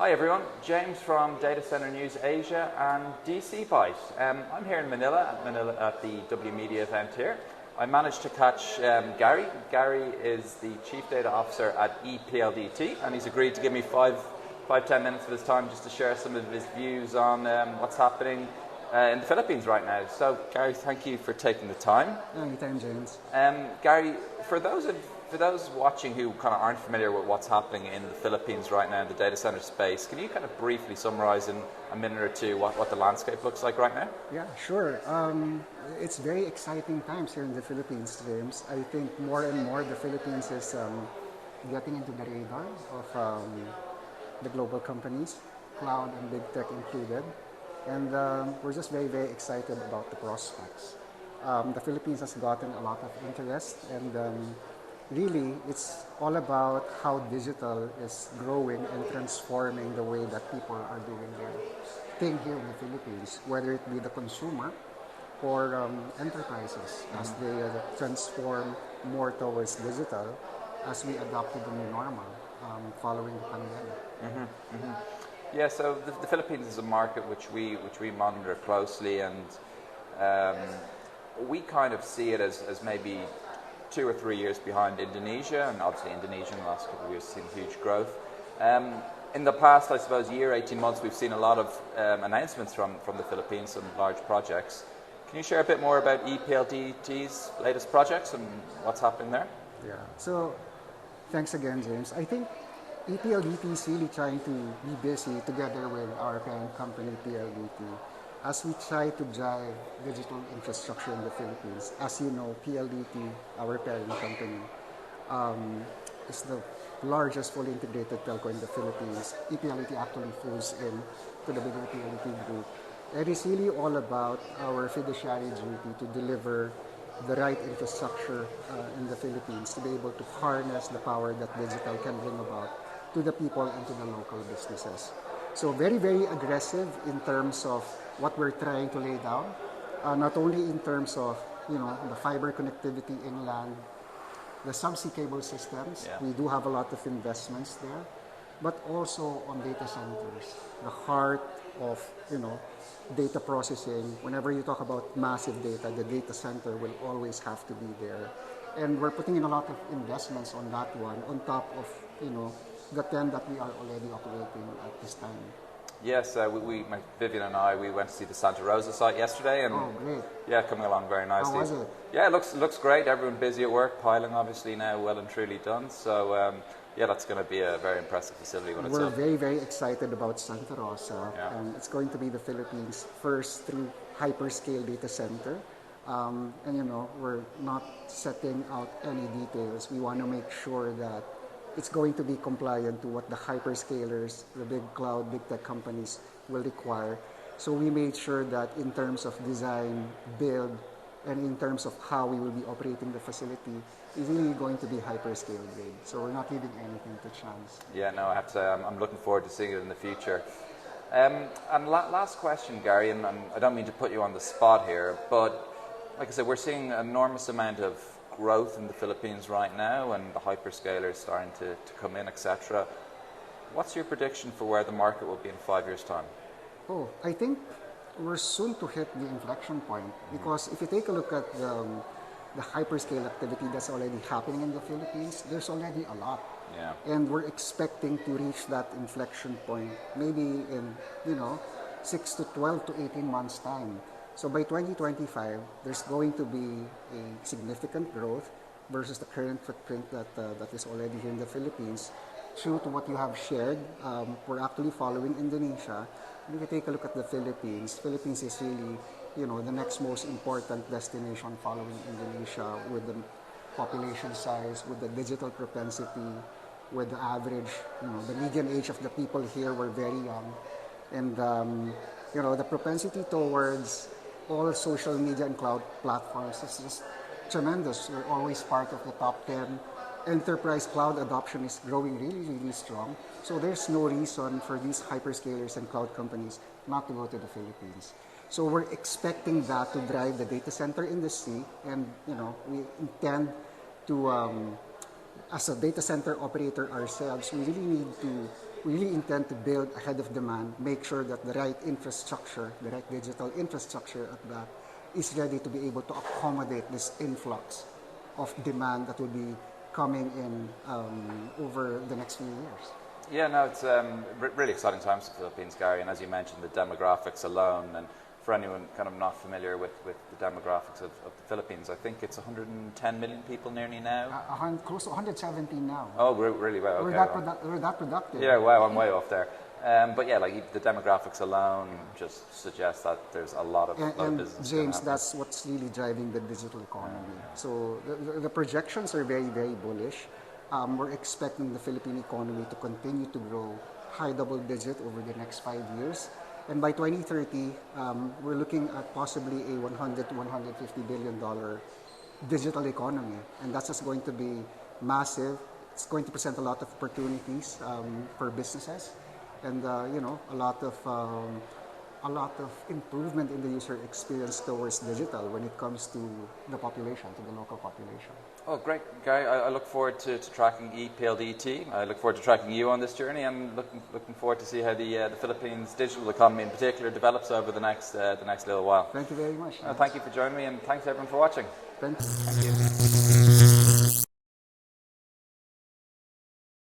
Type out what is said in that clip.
Hi everyone, James from Data Center News Asia and DC Byte. I'm here in Manila at the W Media event here. I managed to catch Gary. Gary is the Chief Data Officer at ePLDT, and he's agreed to give me 5-10 minutes of his time just to share some of his views on what's happening in the Philippines right now. So Gary, thank you for taking the time. Anytime, James. Gary, for those watching who kind of aren't familiar with what's happening in the Philippines right now in the data center space, can you kind of briefly summarize in a minute or two what the landscape looks like right now? Yeah, sure. It's very exciting times here in the Philippines, James. I think more and more the Philippines is getting into the radar of the global companies, cloud and big tech included. And we're just very, very excited about the prospects. The Philippines has gotten a lot of interest, and really it's all about how digital is growing and transforming the way that people are doing their thing here in the Philippines, whether it be the consumer or enterprises as they transform more towards digital as we adopt to the new normal following the pandemic. Yeah, so the Philippines is a market which we monitor closely, and we kind of see it as maybe 2 or 3 years behind Indonesia, and obviously Indonesia in the last couple of years has seen huge growth. In the past, I suppose, year, 18 months, we've seen a lot of announcements from the Philippines, some large projects. Can you share a bit more about ePLDT's latest projects and what's happening there? Yeah, so thanks again, James. I think ePLDT is really trying to be busy together with our parent company, PLDT, as we try to drive digital infrastructure in the Philippines. As you know, PLDT, our parent company, is the largest fully integrated telco in the Philippines. ePLDT actually falls in to the bigger PLDT group. It is really all about our fiduciary duty to deliver the right infrastructure in the Philippines to be able to harness the power that digital can bring about to the people and to the local businesses. So very, very aggressive in terms of what we're trying to lay down, not only in terms of the fiber connectivity inland, the subsea cable systems. Yeah. We do have a lot of investments there, but also on data centers, the heart of data processing. Whenever you talk about massive data, the data center will always have to be there, and we're putting in a lot of investments on that one on top of the 10 that we are already operating at this time. Yes, Vivian and I, we went to see the Santa Rosa site yesterday, and great. Yeah, coming along very nicely. How was it? Yeah, it looks great. Everyone busy at work, piling obviously now well and truly done. So yeah, that's going to be a very impressive facility when it's up. We're very, very excited about Santa Rosa. Yeah. It's going to be the Philippines' first true hyperscale data center. And we're not setting out any details. We want to make sure that it's going to be compliant to what the hyperscalers, the big cloud, big tech companies will require. So we made sure that in terms of design, build, and in terms of how we will be operating the facility, it's really going to be hyperscale grade. So we're not leaving anything to chance. Yeah, no, I have to say I'm looking forward to seeing it in the future. And last question, Gary, and I don't mean to put you on the spot here, but like I said, we're seeing an enormous amount of growth in the Philippines right now, and the hyperscalers starting to come in, etc. What's your prediction for where the market will be in 5 years' time? Oh, I think we're soon to hit the inflection point, because if you take a look at the hyperscale activity that's already happening in the Philippines, there's already a lot. Yeah. And we're expecting to reach that inflection point maybe in 6 to 12 to 18 months time. So by 2025, there's going to be a significant growth versus the current footprint that is already here in the Philippines. True to what you have shared, we're actually following Indonesia. And if you take a look at the Philippines is really the next most important destination following Indonesia, with the population size, with the digital propensity, with the average, the median age of the people here were very young. And the propensity towards all social media and cloud platforms is just tremendous. We're always part of the top 10. Enterprise cloud adoption is growing really, really strong. So there's no reason for these hyperscalers and cloud companies not to go to the Philippines. So we're expecting that to drive the data center industry, and we intend to, as a data center operator ourselves, we really need to we really intend to build ahead of demand, make sure that the right infrastructure, the right digital infrastructure at that is ready to be able to accommodate this influx of demand that will be coming in over the next few years. Yeah, no, it's really exciting times for the Philippines, Gary, and as you mentioned, the demographics alone, and for anyone kind of not familiar with the demographics of the Philippines, I think it's 110 million people nearly now. Close to 117 now. Oh, really well. Okay, we're that productive. Yeah, wow, I'm way off there. But yeah, like the demographics alone just suggests that there's a lot of business. James, that's what's really driving the digital economy. So the projections are very, very bullish. We're expecting the Philippine economy to continue to grow high double digit over the next 5 years. And by 2030, we're looking at possibly a $100 to $150 billion digital economy. And that's just going to be massive. It's going to present a lot of opportunities for businesses and, a lot of improvement in the user experience towards digital when it comes to the population, to the local population. Oh, great, Gary. I look forward to tracking ePLDT. I look forward to tracking you on this journey, and looking forward to see how the Philippines digital economy in particular develops over the next little while. Thank you very much. Thank you for joining me, and thanks everyone for watching. Thank you. Thank you.